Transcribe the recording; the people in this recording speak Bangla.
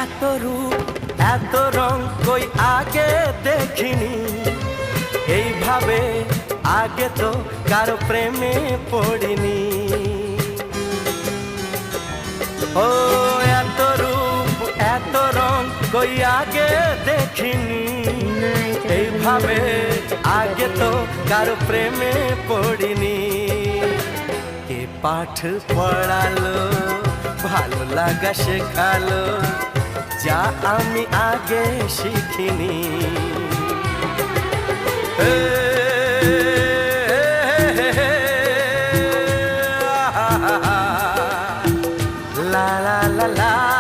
এত রূপ এত রং কই আগে দেখিনি, এইভাবে আগে তো কারো প্রেমে পড়িনি। ও এত রূপ এত রং কই আগে দেখিনি, এইভাবে আগে তো কারো প্রেমে পড়িনি। কে পাঠ পড়ালো, ভালো লাগা শেখালো, যা আমি আগে শিখিনি। La la la la